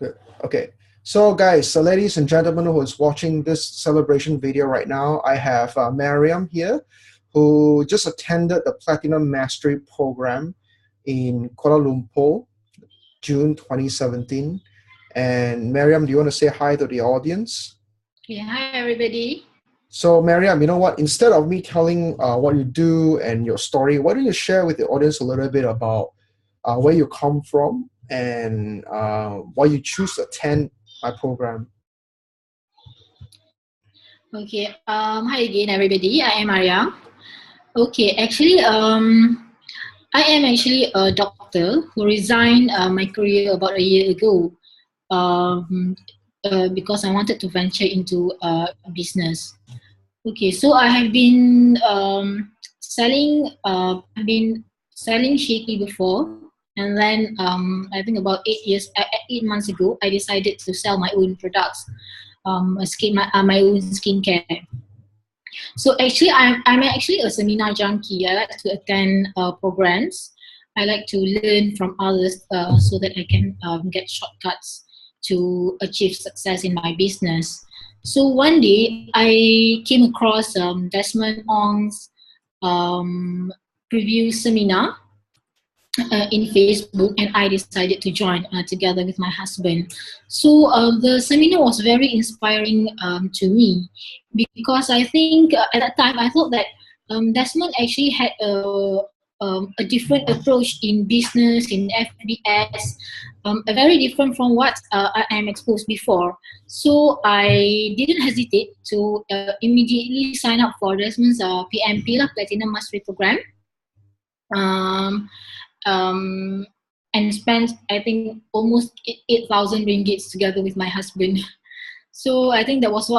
Good. Okay. So guys, so ladies and gentlemen who is watching this celebration video right now, I have Maryam here, who just attended the Platinum Mastery Program in Kuala Lumpur, June 2017. And Maryam, do you want to say hi to the audience? Yeah, hi everybody. So Maryam, you know what? Instead of me telling what you do and your story, why don't you share with the audience a little bit about where you come from and why you choose to attend my program? Okay, hi again everybody. I am Maryam. Okay, actually, I am actually a doctor who resigned my career about a year ago um, because I wanted to venture into business. Okay, so I have been I've been selling shaky before, and then I think about 8 months ago, I decided to sell my own products, my own skincare. So actually, I'm actually a seminar junkie. I like to attend programs. I like to learn from others so that I can get shortcuts to achieve success in my business. So one day I came across Desmond Ong's preview seminar in Facebook, and I decided to join together with my husband. So the seminar was very inspiring to me because I think at that time I thought that Desmond actually had a different approach in business, in FBS, a very different from what I am exposed before. So I didn't hesitate to immediately sign up for Desmond's PMP, Platinum Mastery Program. Um, and spent I think almost 8,000 ringgits together with my husband. So I think that was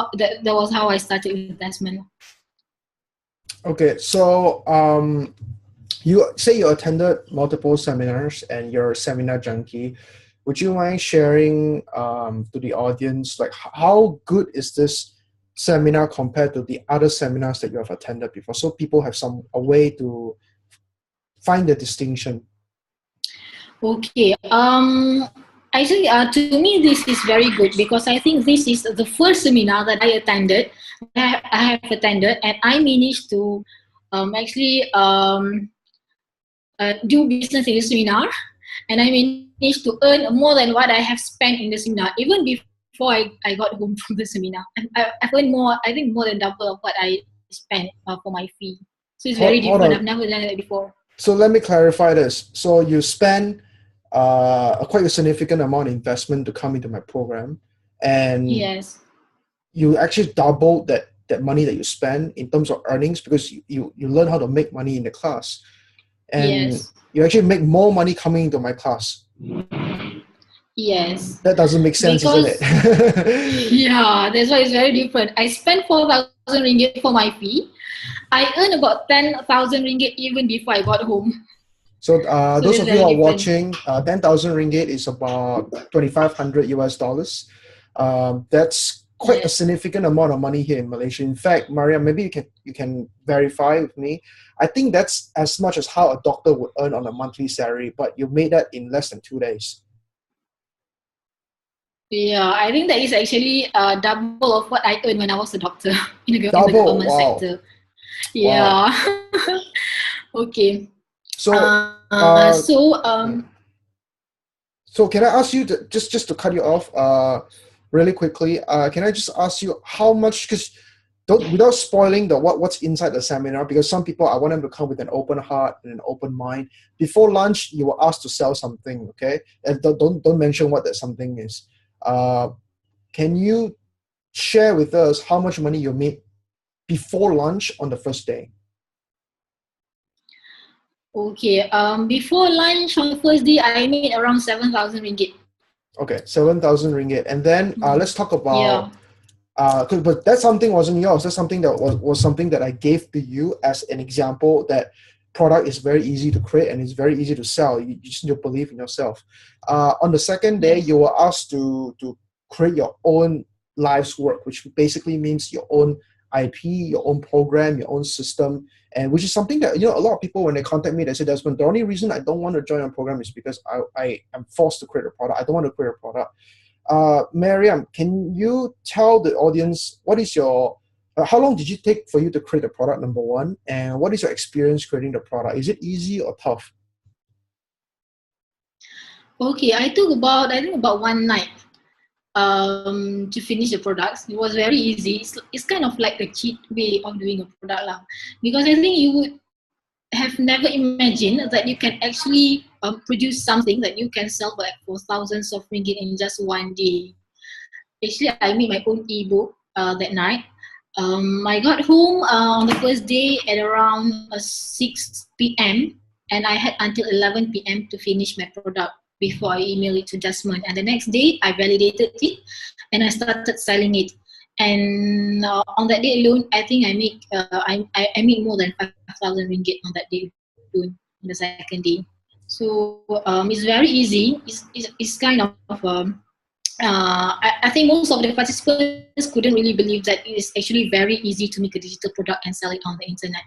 how I started with Desmond. Okay, so you say you attended multiple seminars and you're a seminar junkie. Would you mind sharing to the audience, like how good is this seminar compared to the other seminars that you have attended before, so people have a way to find the distinction? Okay. Actually, to me, this is very good because I think this is the first seminar that I attended. I have attended, and I managed to do business in the seminar, and I managed to earn more than what I have spent in the seminar, even before I got home from the seminar. I've earned more, I think more than double of what I spent for my fee. So it's very different. I've never done it before. So let me clarify this. So you spend quite a significant amount of investment to come into my program, and yes, you actually doubled that money that you spend in terms of earnings because you learn how to make money in the class, and yes, you actually make more money coming into my class. Yes. That doesn't make sense, because, isn't it? Yeah, that's why it's very different. I spent 4,000 ringgit for my fee. I earned about 10,000 ringgit even before I got home. So those of you who are different. watching, 10,000 ringgit is about 2,500 US dollars. That's quite a significant amount of money here in Malaysia. In fact, Maria, maybe you can verify with me. I think that's as much as how a doctor would earn on a monthly salary, but you made that in less than 2 days. Yeah, I think that is actually double of what I earned when I was a doctor in the government sector. Yeah. Wow. Okay. So, so can I ask you to, just to cut you off really quickly? Can I just ask you how much? Because without spoiling what's inside the seminar, because some people, I want them to come with an open heart and an open mind. Before lunch, you were asked to sell something, okay? And don't mention what that something is. Can you share with us how much money you made before lunch on the first day? Okay, before lunch on the first day, I made around 7,000 ringgit. Okay, 7,000 ringgit. And then let's talk about, but that something wasn't yours. That's something that was something that I gave to you as an example that product is very easy to create and it's very easy to sell. You just need to believe in yourself. On the second day, you were asked to create your own life's work, which basically means your own IP, your own program, your own system, and which is something that, a lot of people, when they contact me, they say, Desmond, the only reason I don't want to join a program is because I am forced to create a product. I don't want to create a product. Maryam, can you tell the audience what is your how long did you take for you to create the product, number one, and what is your experience creating the product? Is it easy or tough? Okay, I think about one night to finish the products. It was very easy. It's kind of like a cheat way of doing a product lah. Because I think you would have never imagined that you can actually produce something that you can sell for thousands of ringgit in just one day. Actually, I made my own ebook that night. I got home on the first day at around 6 p.m. and I had until 11 p.m. to finish my product before I emailed it to Desmond. And the next day, I validated it and I started selling it. And on that day alone, I think I made more than 5,000 ringgit on that day alone, on the second day. So it's very easy. It's kind of I think most of the participants couldn't really believe that it is actually very easy to make a digital product and sell it on the internet.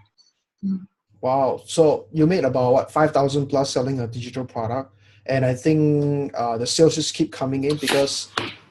Wow. So you made about what, 5,000 plus selling a digital product. And I think the sales just keep coming in because,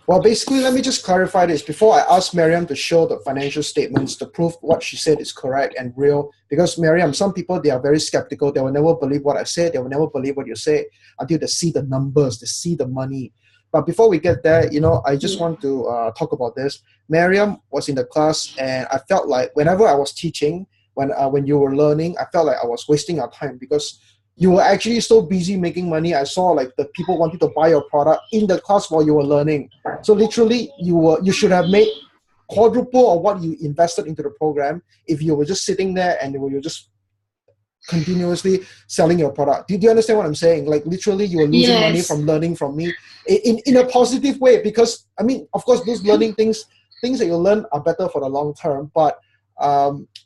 well, basically, let me just clarify this. Before I ask Maryam to show the financial statements to prove what she said is correct and real, because Maryam, some people, they are very skeptical. They will never believe what I said. They will never believe what you say until they see the numbers, they see the money. But before we get there, I just want to talk about this. Maryam was in the class, and I felt like whenever I was teaching, when you were learning, I felt like I was wasting our time because you were actually so busy making money. I saw like the people wanted to buy your product in the class while you were learning. So literally, you should have made quadruple of what you invested into the program if you were just sitting there and you were just continuously selling your product. Do you understand what I'm saying? Like literally you are losing money from learning from me in a positive way, because I mean, of course, those learning things that you learn are better for the long term, but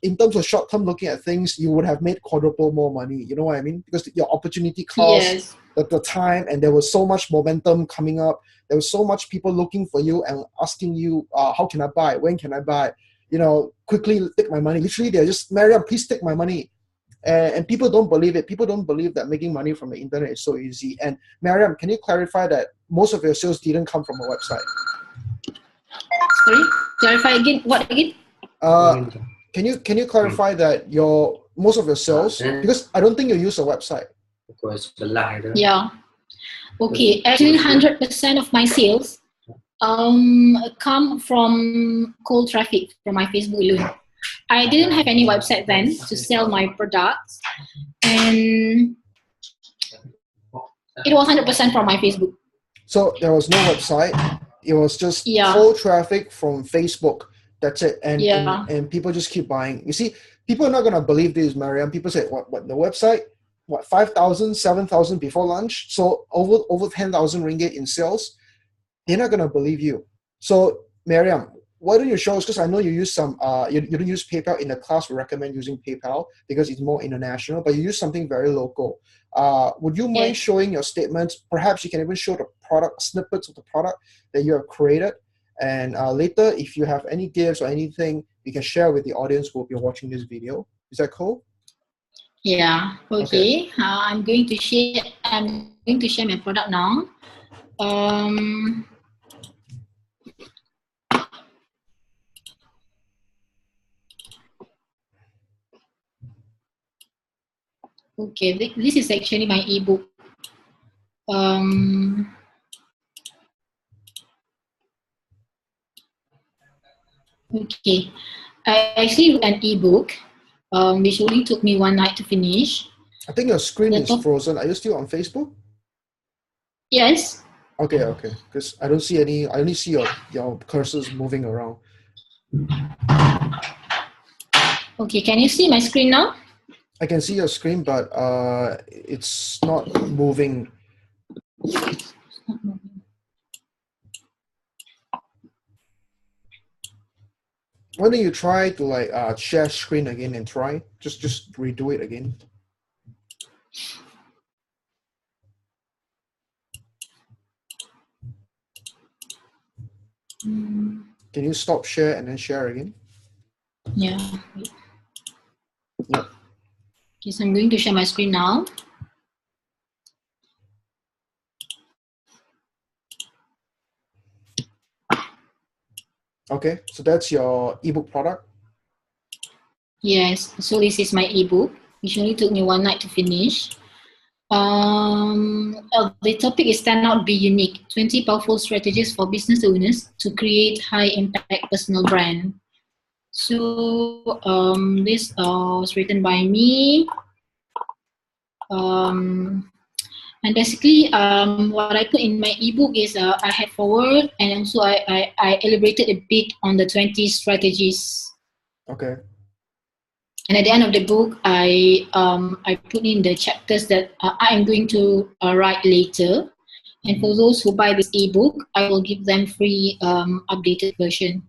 in terms of short term looking at things, you would have made quadruple more money. You know what I mean? Because your opportunity cost, the time, and there was so much momentum coming up. There was so much people looking for you and asking you, how can I buy? When can I buy? Quickly take my money. Literally, they're just, Maryam, please take my money. And people don't believe it. People don't believe that making money from the internet is so easy. And Maryam, can you clarify that most of your sales didn't come from a website? Sorry, clarify again. What again? Can you clarify that most of your sales, because I don't think you use a website. Yeah. Okay. Actually, 100% of my sales come from cold traffic from my Facebook alone. I didn't have any website then to sell my products, and it was 100% from my Facebook. So there was no website. It was just cold traffic from Facebook. That's it. And people just keep buying. You see, people are not going to believe this, Maryam. People say, what the website? What, 5,000, 7,000 before lunch? So over 10,000 ringgit in sales? They're not going to believe you. So, Maryam, why don't you show us, because I know you use some, you don't use PayPal. In the class, we recommend using PayPal because it's more international, but you use something very local. Would you mind showing your statements? Perhaps you can even show the product, snippets of the product that you have created. And later, if you have any gifts or anything, you can share with the audience who will be watching this video. Is that cool? Yeah. Okay. I'm going to share my product now. Okay, this is actually my ebook. Okay, I actually wrote an ebook, which only took me one night to finish. I think your screen is frozen. Are you still on Facebook? Yes. Okay. Because I don't see any. I only see your cursors moving around. Okay, can you see my screen now? I can see your screen, but it's not moving. Why don't you try to share screen again and try? Just redo it again. Can you stop share and then share again? Yeah. Okay, so I'm going to share my screen now. Okay, so that's your ebook product. Yes, so this is my ebook, which only took me one night to finish. The topic is Stand Out, Be Unique, 20 Powerful Strategies for Business Owners to Create High Impact Personal Brand. So this was written by me. And basically, what I put in my ebook is I had forward, and also I elaborated a bit on the 20 strategies. Okay. And at the end of the book, I put in the chapters that I am going to write later. And for those who buy this ebook, I will give them free updated version.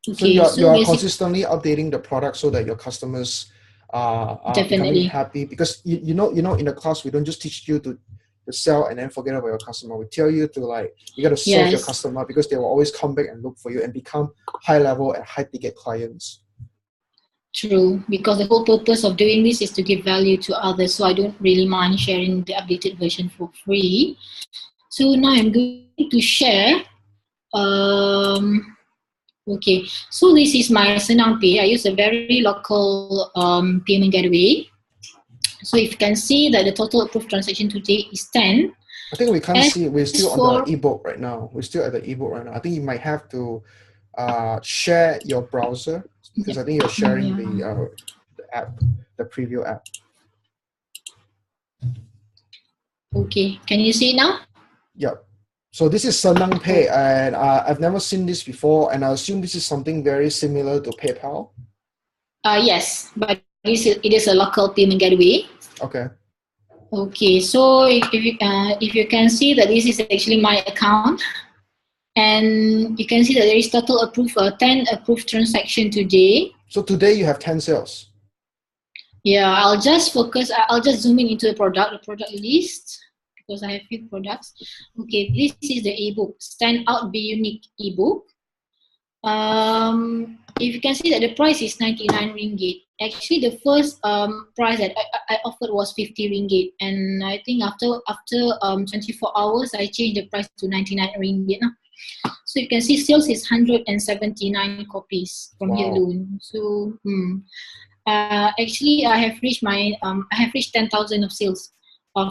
Okay, so you're consistently updating the product so that your customers are becoming happy, because you know in the class we don't just teach you to sell and then forget about your customer. We tell you to you got to serve your customer, because they will always come back and look for you and become high level and high ticket clients. True, because the whole purpose of doing this is to give value to others, so I don't really mind sharing the updated version for free. So now I'm going to share. Okay, so this is my Senang Pay. I use a very local payment gateway. So if you can see that the total approved transaction today is 10. I think we can't see. We're still on the ebook right now. We're still at the ebook right now. I think you might have to share your browser, because I think you're sharing the app, the preview app. Okay, can you see it now? Yep. So this is Senang Pay, and I've never seen this before, and I assume this is something very similar to PayPal. Yes, but it is a local payment gateway. Okay. Okay, so if you can see that this is actually my account, and you can see that there is total approved 10 approved transaction today. So today you have 10 sales. Yeah, I'll just zoom in into the product list, because I have few products. Okay, this is the ebook, Stand Out, Be Unique ebook. If you can see that the price is 99 ringgit. Actually, the first price that I offered was 50 ringgit, and I think after 24 hours, I changed the price to 99 ringgit. So you can see sales is 179 copies from here alone. So actually, I have reached 10,000 of sales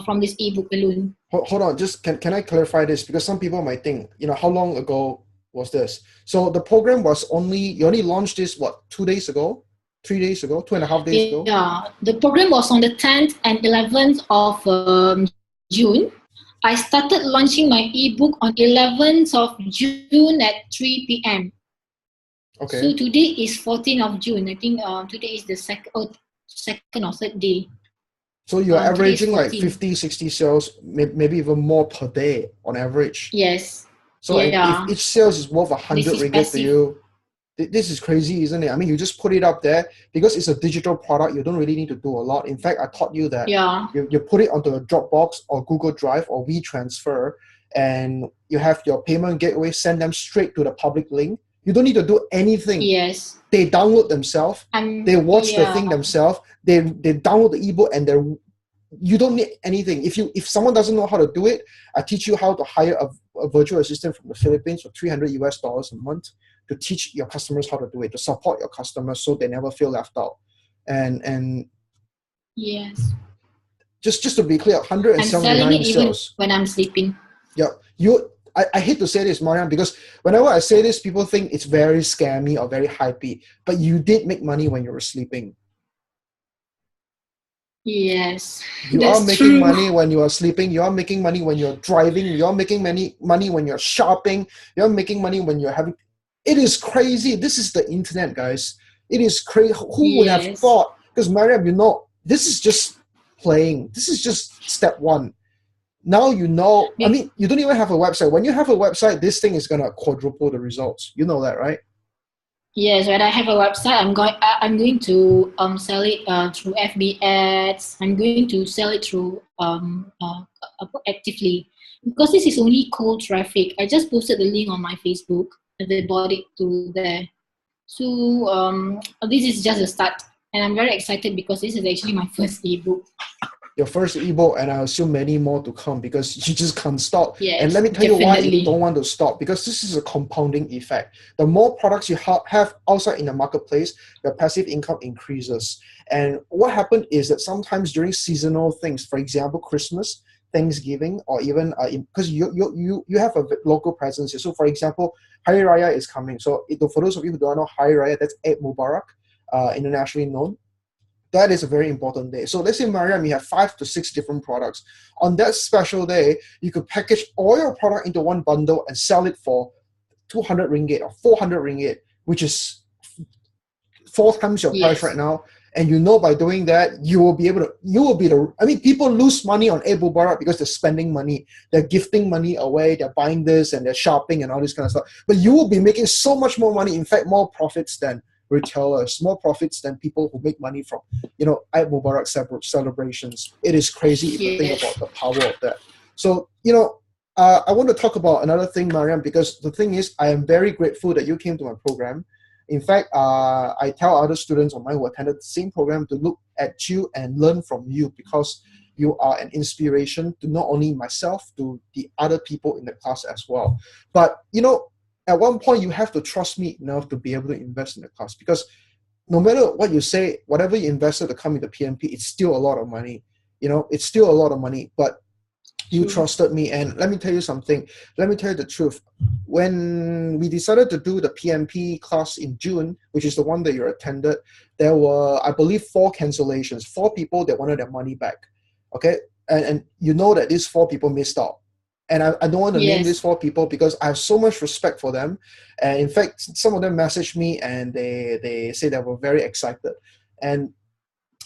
from this ebook alone. Hold on, just can I clarify this, because some people might think, how long ago was this? So the program was you only launched this 2 days ago, 3 days ago, 2.5 days ago? Yeah, the program was on the 10th and 11th of June. I started launching my ebook on 11th of June at 3 p.m. Okay. So today is 14th of June. I think today is the second or third day. So you're averaging like 50, 60 sales, maybe even more per day on average. Yes. So if each sales is worth 100 ringgit to you, this is crazy, isn't it? I mean, you just put it up there because it's a digital product. You don't really need to do a lot. In fact, I taught you that you put it onto a Dropbox or Google Drive or WeTransfer, and you have your payment gateway, send them straight to the public link. You don't need to do anything. Yes. They download themselves. They watch the thing themselves. They download the ebook, and you don't need anything. If someone doesn't know how to do it, I teach you how to hire a virtual assistant from the Philippines for $300 a month to teach your customers how to do it, to support your customers so they never feel left out. And yes. Just to be clear, 179 sales. I'm selling it even when I'm sleeping. Yeah. I hate to say this, Maryam, because whenever I say this, people think it's very scammy or very hypey. But you did make money when you were sleeping. Yes. You are making money when you are sleeping. You are making money when you're driving. You are making money when you're shopping. You are making money when you're having... It is crazy. This is the internet, guys. It is crazy. Who would have thought? Because Maryam, this is just playing. This is just step one. Now you know. I mean, you don't even have a website. When you have a website, this thing is gonna quadruple the results. You know that, right? Yes, when I have a website, I'm going to sell it through FB ads. I'm going to sell it through actively, because this is only cold traffic. I just posted the link on my Facebook, and they bought it to there. So this is just a start, and I'm very excited because this is actually my first ebook. your first ebook, and I assume many more to come because you just can't stop. Yes, And let me tell you why definitely. you don't want to stop, because this is a compounding effect. The more products you have outside in the marketplace, your passive income increases. And what happened is that sometimes during seasonal things, for example, Christmas, Thanksgiving, or even because you have a local presence here. So for example, Hari Raya is coming. So for those of you who don't know Hari Raya, that's Eid Mubarak, internationally known. That is a very important day. So let's say, Maryam, you have 5 to 6 different products. On that special day, you could package all your product into one bundle and sell it for 200 ringgit or 400 ringgit, which is 4 times your price right now. And you know, by doing that, you will be people lose money on Eid Mubarak because they're spending money, they're gifting money away, they're buying this and they're shopping and all this kind of stuff. But you will be making so much more money, in fact, more profits than retailers, more profits than people who make money from, Eid Mubarak celebrations. It is crazy if you think about the power of that. So, I want to talk about another thing, Maryam, because the thing is, I am very grateful that you came to my program. In fact, I tell other students of mine who attended the same program to look at you and learn from you, because you are an inspiration to not only myself, to the other people in the class as well. But, at one point, you have to trust me enough to be able to invest in the class, because no matter what you say, whatever you invested to come into PMP, it's still a lot of money. It's still a lot of money, but you trusted me. And let me tell you something. Let me tell you the truth. When we decided to do the PMP class in June, which is the one that you attended, there were, I believe, 4 cancellations, 4 people that wanted their money back. Okay. And you know that these 4 people missed out. And I don't want to name these 4 people because I have so much respect for them. And in fact, some of them messaged me and they say they were very excited. And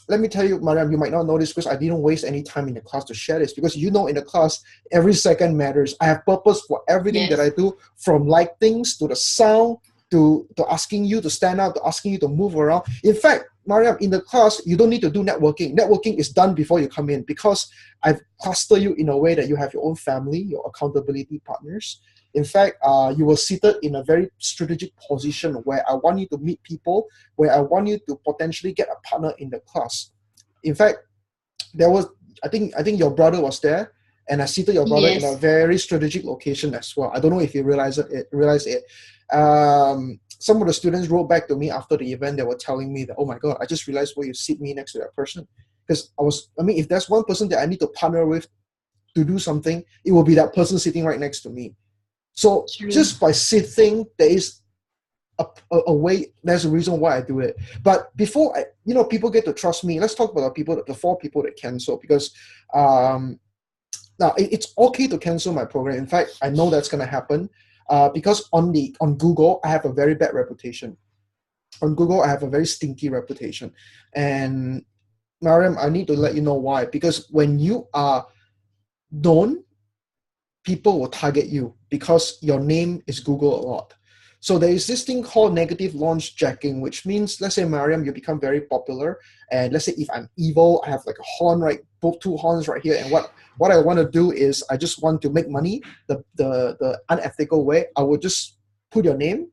let me tell you, Maryam, you might not know this because I didn't waste any time in the class to share this, because in the class, every second matters. I have purpose for everything that I do, from lightings to the sound to asking you to stand up, to asking you to move around. In fact, Maryam, in the class, you don't need to do networking. Networking is done before you come in, because I've clustered you in a way that you have your own family, your accountability partners. In fact, you were seated in a very strategic position where I want you to meet people, where I want you to potentially get a partner in the class. In fact, there was, I think your brother was there, and I seated your brother in a very strategic location as well. I don't know if you realize it. Some of the students wrote back to me after the event. They were telling me that, oh my God, I just realized where you sit me next to that person. Because if there's one person that I need to partner with to do something, it will be that person sitting right next to me. So just by sitting, there is a way, there's a reason why I do it. But before people get to trust me, let's talk about the 4 people that cancel, because now it's okay to cancel my program. In fact, I know that's going to happen because on Google, I have a very bad reputation. On Google, I have a very stinky reputation. And Maryam, I need to let you know why. Because when you are known, people will target you because your name is Google a lot. So there is this thing called negative launch jacking, which means, let's say, Maryam, you become very popular. And let's say if I'm evil, I have like a horn, right, both 2 horns right here. And what I want to do is I just want to make money the unethical way. I will just put your name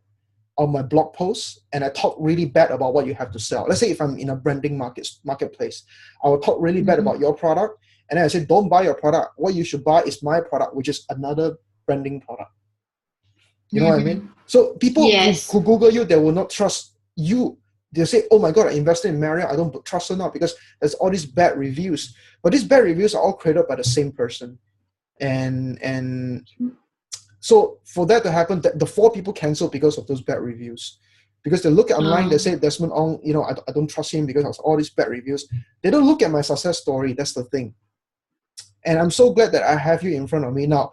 on my blog post and I talk really bad about what you have to sell. Let's say if I'm in a branding marketplace, I will talk really bad about your product. And then I say, don't buy your product. What you should buy is my product, which is another branding product. You know what I mean? So people who Google you, they will not trust you. They'll say, oh my God, I invested in Maryam. I don't trust her now because there's all these bad reviews. But these bad reviews are all created by the same person. And so for that to happen, the 4 people cancel because of those bad reviews. Because they look at online, they say, Desmond Ong, I don't trust him because of all these bad reviews. They don't look at my success story. That's the thing. And I'm so glad that I have you in front of me. Now,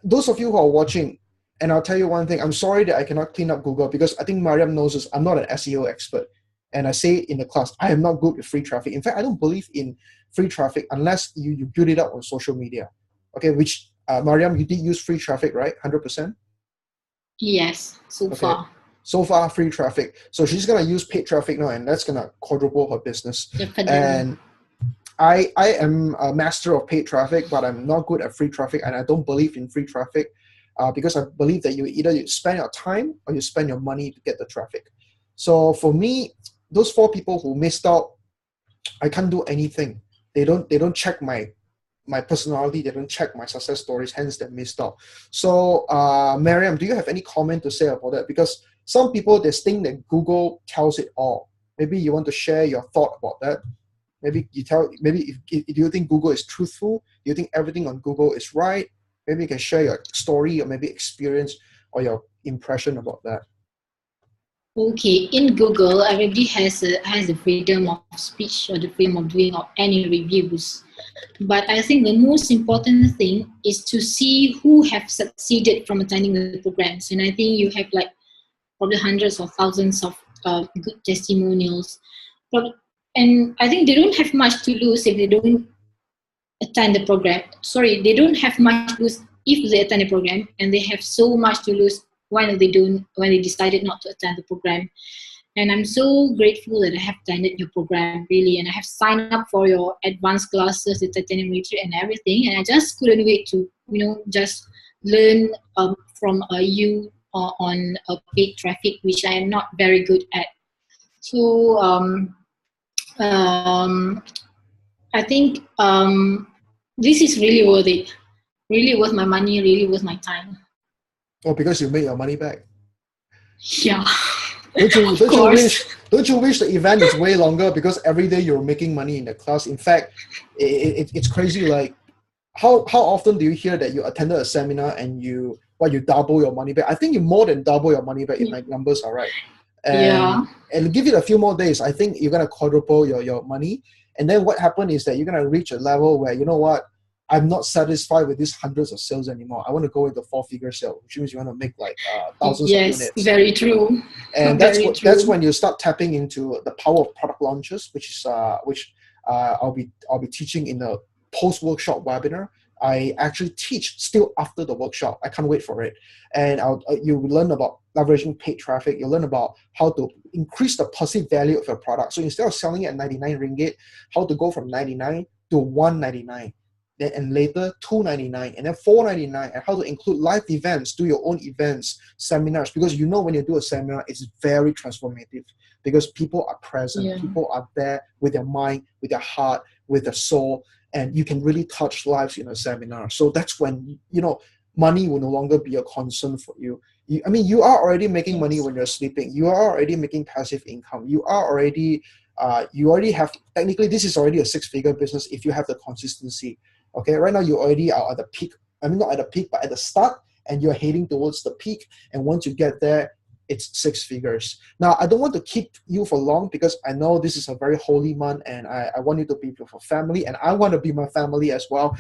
those of you who are watching, and I'll tell you one thing, I'm sorry that I cannot clean up Google, because I think Maryam knows this. I'm not an SEO expert. And I say in the class, I am not good with free traffic. In fact, I don't believe in free traffic unless you build it up on social media. Okay, which, Maryam, you did use free traffic, right? 100%? Yes, so far. So far, free traffic. So she's going to use paid traffic now, and that's going to quadruple her business. Definitely. And I am a master of paid traffic, but I'm not good at free traffic, and I don't believe in free traffic because I believe that you spend your time or you spend your money to get the traffic. So for me, those 4 people who missed out, I can't do anything. They don't check my personality, they don't check my success stories, hence they missed out. So Maryam, do you have any comment to say about that? Because some people, they think that Google tells it all. Maybe you want to share your thought about that. Maybe if you think Google is truthful, you think everything on Google is right, maybe you can share your story or maybe experience or your impression about that. Okay, in Google, everybody has the freedom of speech or the freedom of doing any reviews. But I think the most important thing is to see who have succeeded from attending the programs. And I think you have like probably hundreds or thousands of good testimonials. And I think they don't have much to lose if they don't attend the program. Sorry, they don't have much to lose if they attend the program, and they have so much to lose when they decided not to attend the program. And I'm so grateful that I have attended your program, really, and I have signed up for your advanced classes, the titanium retreat and everything, and I just couldn't wait to, just learn from you on paid traffic, which I am not very good at. So I think this is really worth it, really worth my money, really worth my time. Oh, because you made your money back. Yeah. Don't you wish the event is way longer, because every day you're making money in the class? In fact, it's crazy. Like, how often do you hear that you attended a seminar and you double your money back? I think you more than double your money back if my numbers are right. And give it a few more days, I think you're gonna quadruple your money. And then what happened is that you're gonna reach a level where, you know what, I'm not satisfied with these hundreds of sales anymore. I want to go into 4-figure sale, which means you want to make like thousands of units. Yes, very true. And that's when you start tapping into the power of product launches, which I'll be teaching in a post-workshop webinar. I actually teach still after the workshop. I can't wait for it. And you learn about leveraging paid traffic. You learn about how to increase the perceived value of your product. So instead of selling it at 99 ringgit, how to go from 99 to 199. And later 299 and then 499, and how to include live events, do your own events, seminars, because when you do a seminar, it's very transformative because people are present, people are there with their mind, with their heart, with their soul, and you can really touch lives in a seminar. So that's when money will no longer be a concern for you. You are already making money when you're sleeping. You are already making passive income. You already have, technically this is already a 6-figure business if you have the consistency. Okay, right now you already are at the peak. Not at the peak, but at the start, and you're heading towards the peak. And once you get there, it's 6 figures. Now, I don't want to keep you for long because I know this is a very holy month, and I want you to be with your family, and I want to be my family as well.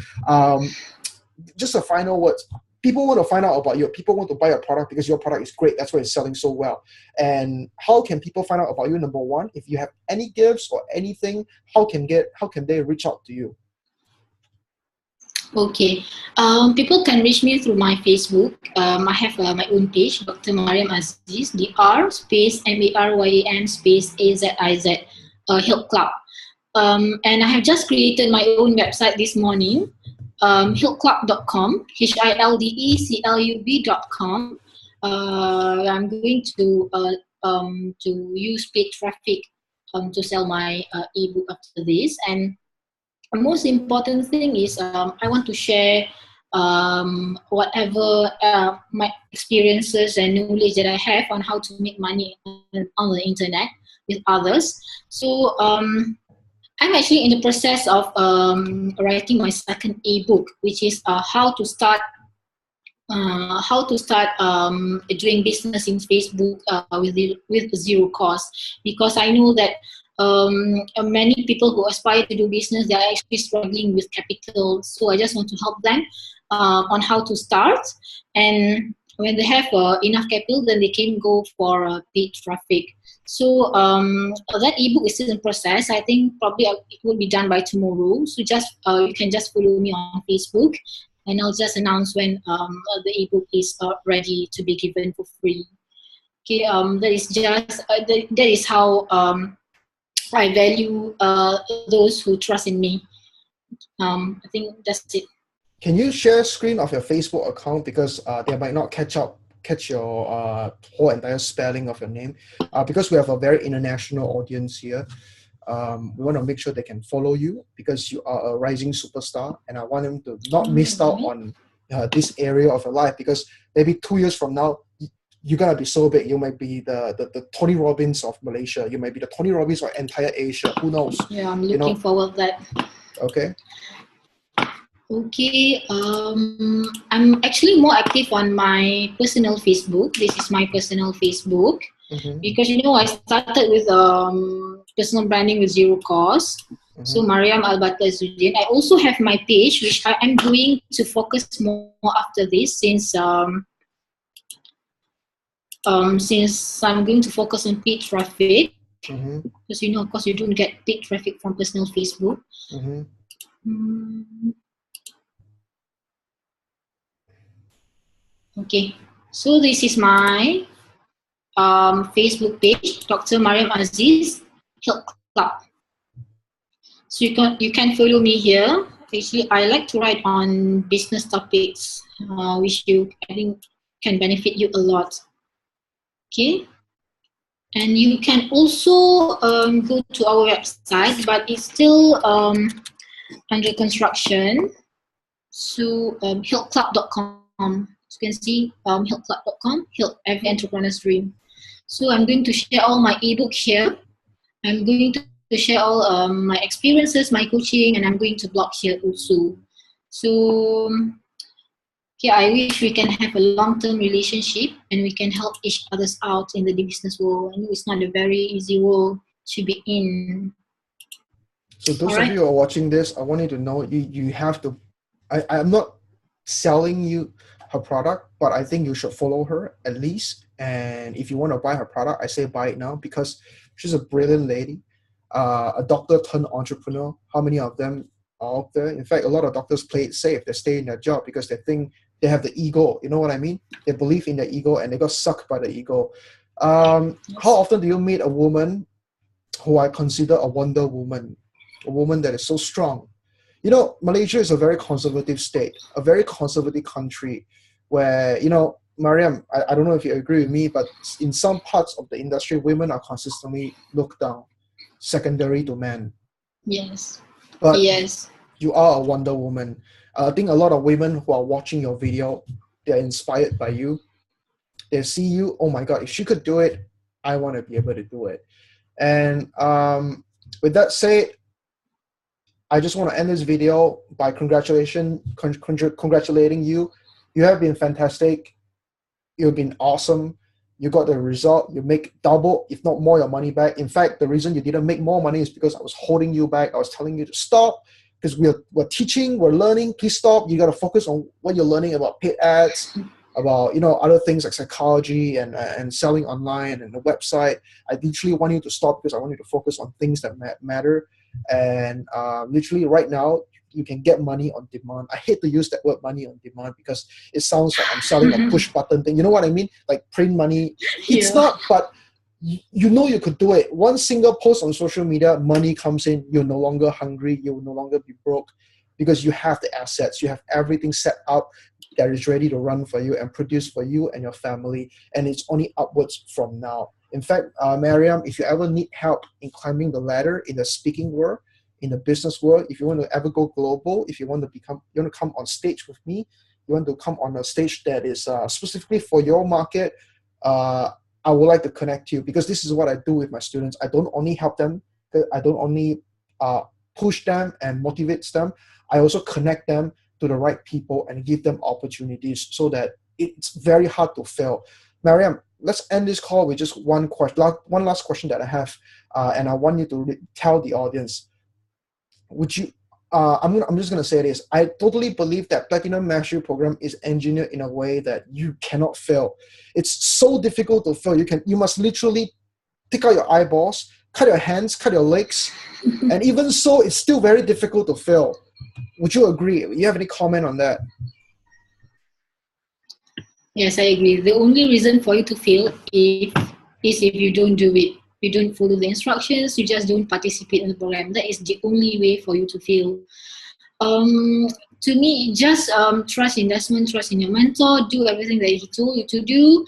Just a final word. People want to find out about you. People want to buy your product because your product is great. That's why it's selling so well. And how can people find out about you? Number one, if you have any gifts or anything, how can they reach out to you? Okay, people can reach me through my Facebook. I have my own page, Dr. Maryam Aziz, Dr. space Maryam space AZIZ, Health Club. And I have just created my own website this morning, healthclub.com, HILDECLUB.com. I'm going to use paid traffic to sell my ebook after this. And the most important thing is I want to share whatever my experiences and knowledge that I have on how to make money on the internet with others. So I'm actually in the process of writing my second ebook, which is how to start doing business in Facebook with zero cost, because I know that many people who aspire to do business, they are actually struggling with capital. So I just want to help them on how to start, and when they have enough capital, then they can go for paid traffic. So that ebook is still in process. I think probably it will be done by tomorrow. So just you can just follow me on Facebook, and I'll just announce when the ebook is ready to be given for free. Okay, that is just that is how I value those who trust in me. I think that's it. Can you share a screen of your Facebook account, because they might not catch your whole entire spelling of your name, because we have a very international audience here. we want to make sure they can follow you because you are a rising superstar, and I want them to not miss out on this area of your life, because maybe 2 years from now, you're gonna be so big. You might be the Tony Robbins of Malaysia. You might be the Tony Robbins of entire Asia. Who knows? Yeah, I'm looking forward to that. Okay. Okay. I'm actually more active on my personal Facebook. This is my personal Facebook. Because I started with personal branding with zero cost. So Maryam Albata Zudin. I also have my page, which I am going to focus more after this, since I'm going to focus on paid traffic. Because of course, you don't get paid traffic from personal Facebook. Okay, so this is my Facebook page, Dr. Maryam Aziz Health Club. So you can follow me here. Actually, I like to write on business topics, which I think can benefit you a lot. Okay, and you can also go to our website, but it's still under construction. So healthclub.com. You can see healthclub.com, Health Every Entrepreneur's Dream. So I'm going to share all my ebook here. I'm going to share all my experiences, my coaching, and I'm going to blog here also. So I wish we can have a long-term relationship and we can help each others out in the business world. I know it's not a very easy world to be in. So those of you who are watching this, I want you to know you have to, I'm not selling you her product, but I think you should follow her at least. And if you want to buy her product, I say buy it now, because she's a brilliant lady, a doctor turned entrepreneur. How many of them are out there? In fact, a lot of doctors play it safe. They stay in their job because they think they have the ego. You know what I mean? They believe in the ego and they got sucked by the ego. How often do you meet a woman who I consider a Wonder Woman? A woman that is so strong. Malaysia is a very conservative state, a very conservative country where, Maryam, I don't know if you agree with me, but in some parts of the industry, women are consistently looked down, secondary to men. Yes. But yes, you are a Wonder Woman. I think a lot of women who are watching your video, they're inspired by you. They see you, oh my God, if she could do it, I want to be able to do it. And with that said, I just want to end this video by congratulating you. You have been fantastic. You've been awesome. You got the result. You make double, if not more, your money back. In fact, the reason you didn't make more money is because I was holding you back. I was telling you to stop, because we're teaching, we're learning. Please stop. You got to focus on what you're learning about paid ads, about other things like psychology and selling online and the website. I literally want you to stop because I want you to focus on things that matter. And literally right now, you can get money on demand. I hate to use that word money on demand because it sounds like I'm selling a push button thing. You know what I mean? Like print money. It's not, but you could do it. One single post on social media, money comes in. You're no longer hungry. You'll no longer be broke because you have the assets. You have everything set up that is ready to run for you and produce for you and your family. And it's only upwards from now. In fact, Maryam, if you ever need help in climbing the ladder in the speaking world, in the business world, if you want to ever go global, if you want to come on stage with me, you want to come on a stage that is specifically for your market, I would like to connect you, because this is what I do with my students. I don't only help them, I don't only push them and motivate them, I also connect them to the right people and give them opportunities so that it's very hard to fail. Maryam, let's end this call with just one last question that I have, and I want you to tell the audience. Would you? I'm just gonna say this. I totally believe that Platinum Mastery Program is engineered in a way that you cannot fail. It's so difficult to fail. You must literally take out your eyeballs, cut your hands, cut your legs, and even so, it's still very difficult to fail. Would you agree? You have any comment on that? Yes, I agree. The only reason for you to fail is if you don't do it. You don't follow the instructions, you just don't participate in the program. That is the only way for you to fail. To me, just trust in Desmond, trust in your mentor, do everything that he told you to do.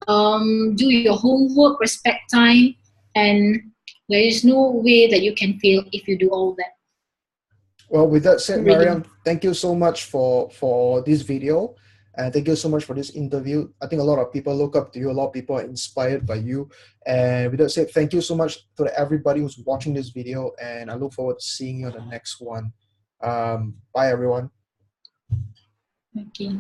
Do your homework, respect time, and There is no way that you can fail if you do all that. Well, with that said, Really. Maryam, thank you so much for this video. And thank you so much for this interview. I think a lot of people look up to you. A lot of people are inspired by you. And with that said, thank you so much to everybody who's watching this video. And I look forward to seeing you on the next one. Bye, everyone. Okay.